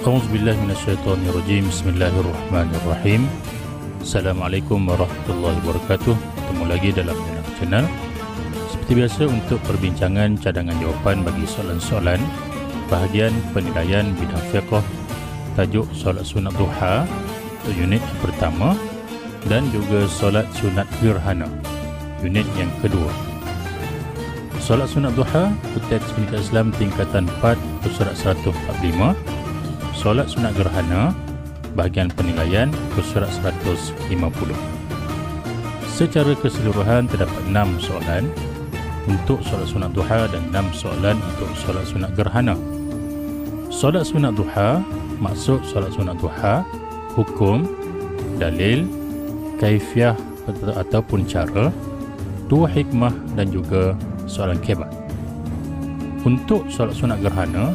A'udzubillahi minasyaitonirrajim. Bismillahirrahmanirrahim. Assalamualaikum warahmatullahi wabarakatuh. Ketemu lagi dalam channel. Seperti biasa, untuk perbincangan cadangan jawapan bagi soalan-soalan bahagian penilaian bidang fiqh, tajuk solat sunat duha untuk unit yang pertama, dan juga solat sunat gerhana unit yang kedua. Solat sunat duha Teks Pendidikan Islam tingkatan 4 surat 145. Solat sunat gerhana bahagian penilaian surat 150. Secara keseluruhan terdapat 6 soalan untuk solat sunat duha dan 6 soalan untuk solat sunat gerhana. Solat sunat duha, maksud solat sunat duha, hukum, dalil, kaifiah ataupun cara, 2 hikmah dan juga soalan kebat. Untuk solat sunat gerhana,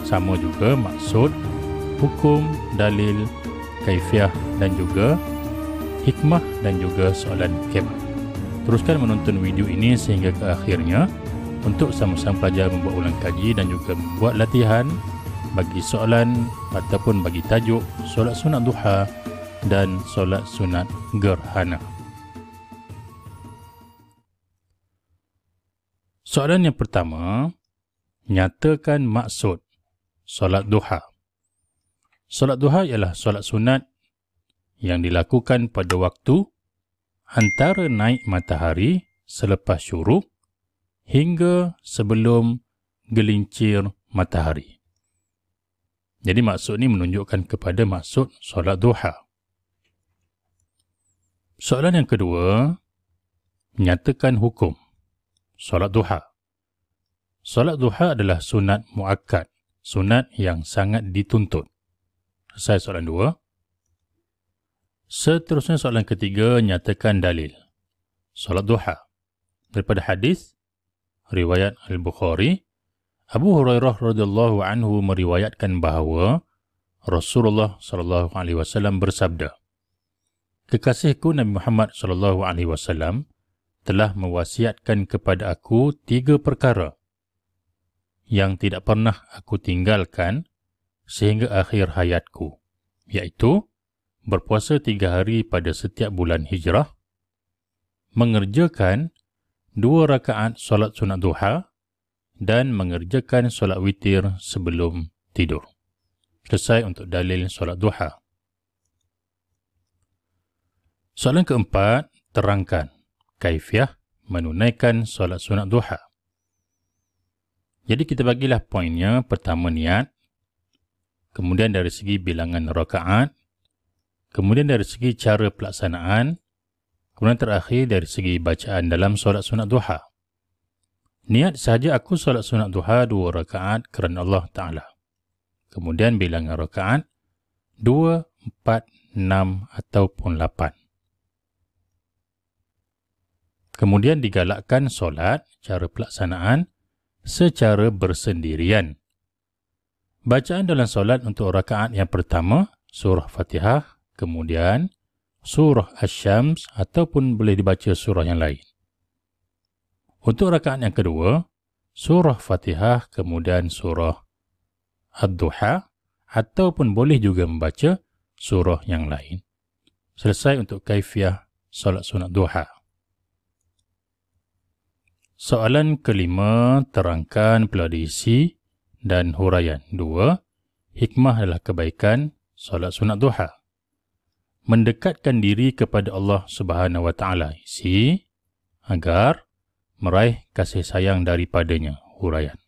sama juga maksud, hukum, dalil, kaifiah dan juga hikmah dan juga soalan kebat. Teruskan menonton video ini sehingga ke akhirnya untuk sama-sama pelajar membuat ulang kaji dan juga membuat latihan bagi soalan ataupun bagi tajuk solat sunat duha dan solat sunat gerhana. Soalan yang pertama, nyatakan maksud solat duha. Solat duha ialah solat sunat yang dilakukan pada waktu antara naik matahari selepas syuruk hingga sebelum gelincir matahari. Jadi maksud ini menunjukkan kepada maksud solat duha. Soalan yang kedua, nyatakan hukum solat duha. Solat duha adalah sunat muakkad, sunat yang sangat dituntut. Selesai soalan 2. Seterusnya soalan ketiga, nyatakan dalil solat duha. Daripada hadis riwayat Al-Bukhari, Abu Hurairah radhiyallahu anhu meriwayatkan bahawa Rasulullah sallallahu alaihi wasallam bersabda, "Kekasihku Nabi Muhammad sallallahu alaihi wasallam telah mewasiatkan kepada aku 3 perkara yang tidak pernah aku tinggalkan sehingga akhir hayatku, iaitu berpuasa 3 hari pada setiap bulan hijrah, mengerjakan 2 rakaat solat sunat duha, dan mengerjakan solat witir sebelum tidur." Selesai untuk dalil solat duha. Soalan keempat, terangkan kaifiah menunaikan solat sunat duha. Jadi kita bagilah poinnya. Pertama, niat. Kemudian dari segi bilangan rakaat. Kemudian dari segi cara pelaksanaan. Kemudian terakhir dari segi bacaan dalam solat sunat duha. Niat sahaja aku solat sunat duha 2 rakaat kerana Allah Ta'ala. Kemudian bilangan rakaat 2, 4, 6 ataupun 8. Kemudian digalakkan solat cara pelaksanaan secara bersendirian. Bacaan dalam solat untuk rakaat yang pertama, surah Fatihah, kemudian surah Asy-Syams ataupun boleh dibaca surah yang lain. Untuk rakaat yang kedua, surah Fatihah, kemudian surah Ad-Duha ataupun boleh juga membaca surah yang lain. Selesai untuk kaifiah solat sunat duha. Soalan kelima, terangkan peladisi dan huraian. 2. Hikmah adalah kebaikan solat sunat duha. Mendekatkan diri kepada Allah Subhanahu wa Ta'ala. Isi, agar meraih kasih sayang daripadanya. Huraian.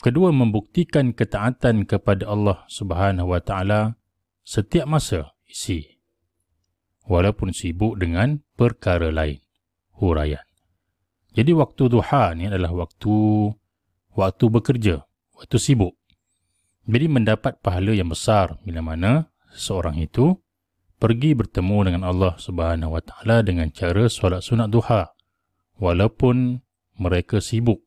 Kedua, membuktikan ketaatan kepada Allah Subhanahu wa Ta'ala setiap masa. Isi, walaupun sibuk dengan perkara lain. Huraian. Jadi waktu duha ni adalah waktu bekerja, waktu sibuk. Jadi mendapat pahala yang besar bila mana seorang itu pergi bertemu dengan Allah Subhanahu wa Ta'ala dengan cara solat sunat duha walaupun mereka sibuk.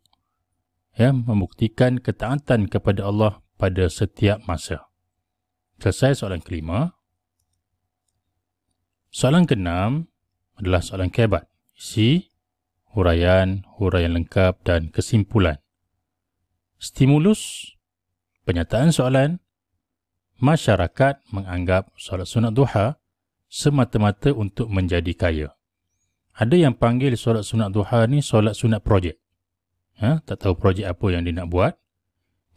Ya, membuktikan ketaatan kepada Allah pada setiap masa. Selesai soalan kelima. Soalan keenam adalah soalan kebat. Isi, huraian lengkap dan kesimpulan. Stimulus Penyataan soalan, masyarakat menganggap solat sunat duha semata-mata untuk menjadi kaya. Ada yang panggil solat sunat duha ni solat sunat projek. Tak tahu projek apa yang dia nak buat.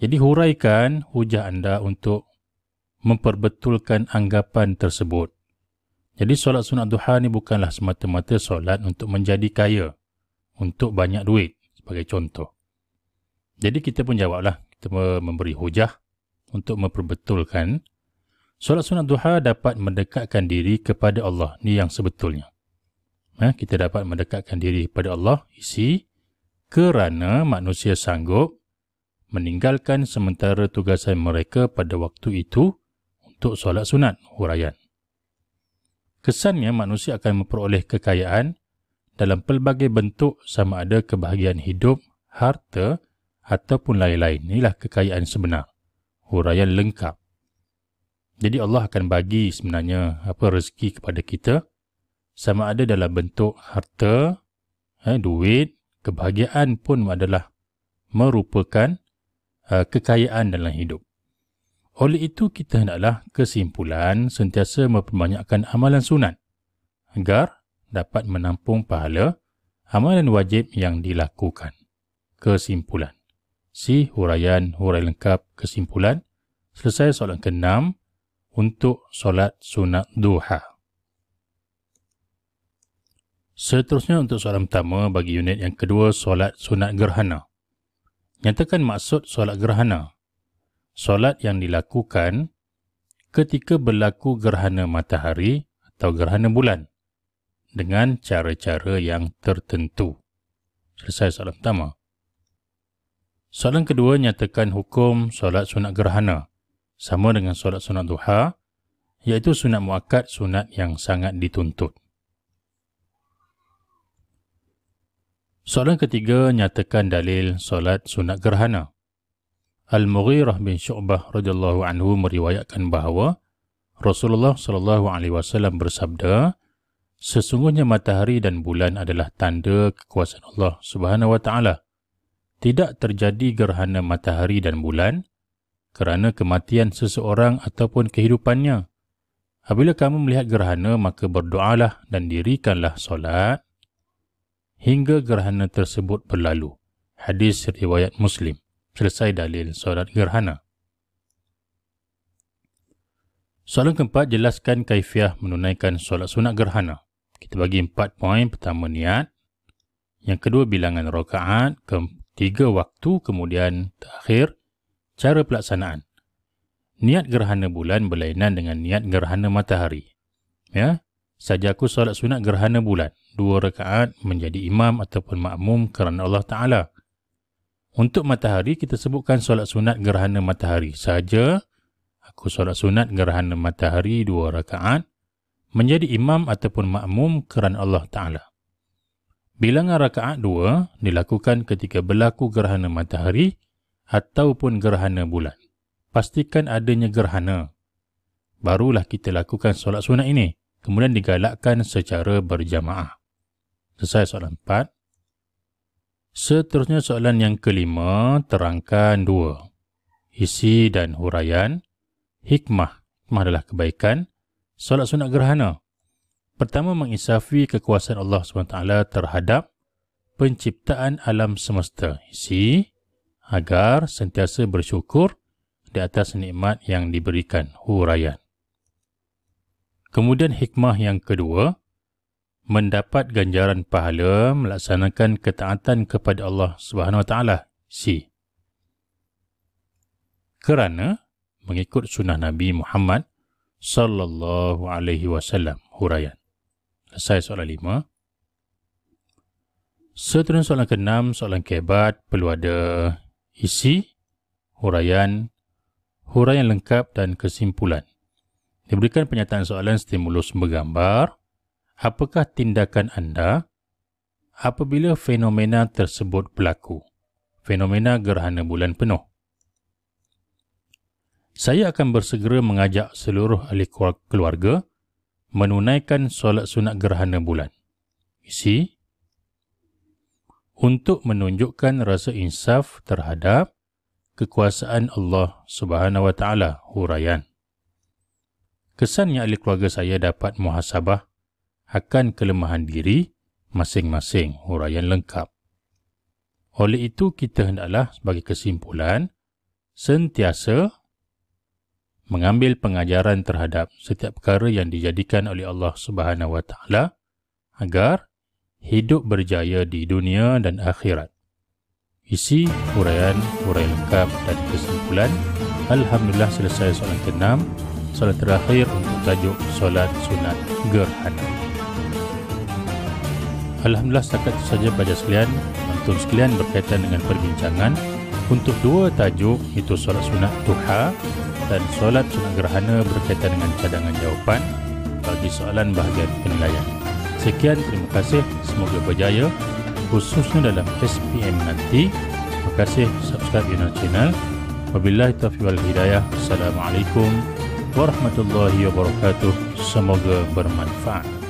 Jadi huraikan hujah anda untuk memperbetulkan anggapan tersebut. Jadi solat sunat duha ni bukanlah semata-mata solat untuk menjadi kaya, untuk banyak duit sebagai contoh. Jadi kita pun jawablah, kita memberi hujah untuk memperbetulkan solat sunat duha dapat mendekatkan diri kepada Allah. Ni yang sebetulnya. Kita dapat mendekatkan diri kepada Allah isi kerana manusia sanggup meninggalkan sementara tugasan mereka pada waktu itu untuk solat sunat huraian. Kesannya manusia akan memperoleh kekayaan dalam pelbagai bentuk sama ada kebahagiaan hidup, harta ataupun lain-lain. Inilah kekayaan sebenar. Huraian lengkap. Jadi Allah akan bagi sebenarnya rezeki kepada kita sama ada dalam bentuk harta, duit, kebahagiaan pun adalah merupakan kekayaan dalam hidup. Oleh itu kita hendaklah kesimpulan sentiasa memperbanyakkan amalan sunat agar dapat menampung pahala amalan wajib yang dilakukan. Kesimpulan. Huraian lengkap kesimpulan. Selesai soalan ke-6 untuk solat sunat duha. Seterusnya untuk soalan pertama bagi unit yang kedua, solat sunat gerhana. Nyatakan maksud solat gerhana. Solat yang dilakukan ketika berlaku gerhana matahari atau gerhana bulan dengan cara-cara yang tertentu. Selesai soalan pertama. Soalan kedua, nyatakan hukum solat sunat gerhana sama dengan solat sunat duha, iaitu sunat muakkad, sunat yang sangat dituntut. Soalan ketiga, nyatakan dalil solat sunat gerhana. Al-Mughirah bin Syu'bah radhiyallahu anhu meriwayatkan bahawa Rasulullah sallallahu alaihi wasallam bersabda, sesungguhnya matahari dan bulan adalah tanda kekuasaan Allah Subhanahu wa taala. Tidak terjadi gerhana matahari dan bulan kerana kematian seseorang ataupun kehidupannya. Apabila kamu melihat gerhana, maka berdoalah dan dirikanlah solat hingga gerhana tersebut berlalu. Hadis riwayat Muslim. Selesai dalil solat gerhana. Soalan keempat, jelaskan kaifiah menunaikan solat sunat gerhana. Kita bagi 4 poin. Pertama, niat. Yang kedua, bilangan rakaat. Ketiga, waktu. Kemudian terakhir, cara pelaksanaan. Niat gerhana bulan berlainan dengan niat gerhana matahari. Saja aku solat sunat gerhana bulan, 2 rakaat menjadi imam ataupun makmum kerana Allah Ta'ala. Untuk matahari, kita sebutkan solat sunat gerhana matahari. Saja aku solat sunat gerhana matahari 2 rakaat menjadi imam ataupun makmum kerana Allah Ta'ala. Bilangan rakaat 2 dilakukan ketika berlaku gerhana matahari ataupun gerhana bulan. Pastikan adanya gerhana. Barulah kita lakukan solat sunat ini. Kemudian digalakkan secara berjamaah. Selesai soalan 4. Seterusnya soalan yang kelima, terangkan 2. Isi dan huraian. Hikmah. Hikmah adalah kebaikan solat sunat gerhana. Pertama, mengisafi kekuasaan Allah SWT terhadap penciptaan alam semesta. Isi, agar sentiasa bersyukur di atas nikmat yang diberikan. Huraian. Kemudian hikmah yang kedua, mendapat ganjaran pahala melaksanakan ketaatan kepada Allah Subhanahu wa taala. Si. Kerana mengikut sunnah Nabi Muhammad sallallahu alaihi wasallam. Huraian. Selesai soalan 5. Seterusnya soalan ke-6, soalan kehebat, perlu ada isi, huraian lengkap dan kesimpulan. Diberikan pernyataan soalan stimulus bergambar. Apakah tindakan anda apabila fenomena tersebut berlaku? Fenomena gerhana bulan penuh. Saya akan bersegera mengajak seluruh ahli keluarga menunaikan solat sunat gerhana bulan. Isi, untuk menunjukkan rasa insaf terhadap kekuasaan Allah Subhanahu wa Ta'ala, huraian. Kesannya ahli keluarga saya dapat muhasabah akan kelemahan diri masing-masing, huraian lengkap. Oleh itu, kita hendaklah sebagai kesimpulan sentiasa mengambil pengajaran terhadap setiap perkara yang dijadikan oleh Allah Subhanahu wa Ta'ala agar hidup berjaya di dunia dan akhirat. Isi huraian lengkap dan kesimpulan. Alhamdulillah, selesai soalan ke-6, soalan terakhir untuk tajuk solat sunat gerhana. Alhamdulillah, setakat itu saja pada sekalian. Penonton sekalian, berkaitan dengan perbincangan untuk dua tajuk, iaitu solat sunat duha dan solat sunat gerhana, berkaitan dengan cadangan jawapan bagi soalan bahagian penilaian. Sekian, terima kasih, semoga berjaya khususnya dalam SPM nanti. Terima kasih, subscribe channel. Wabillahi taufiq wal hidayah. Assalamualaikum warahmatullahi wabarakatuh. Semoga bermanfaat.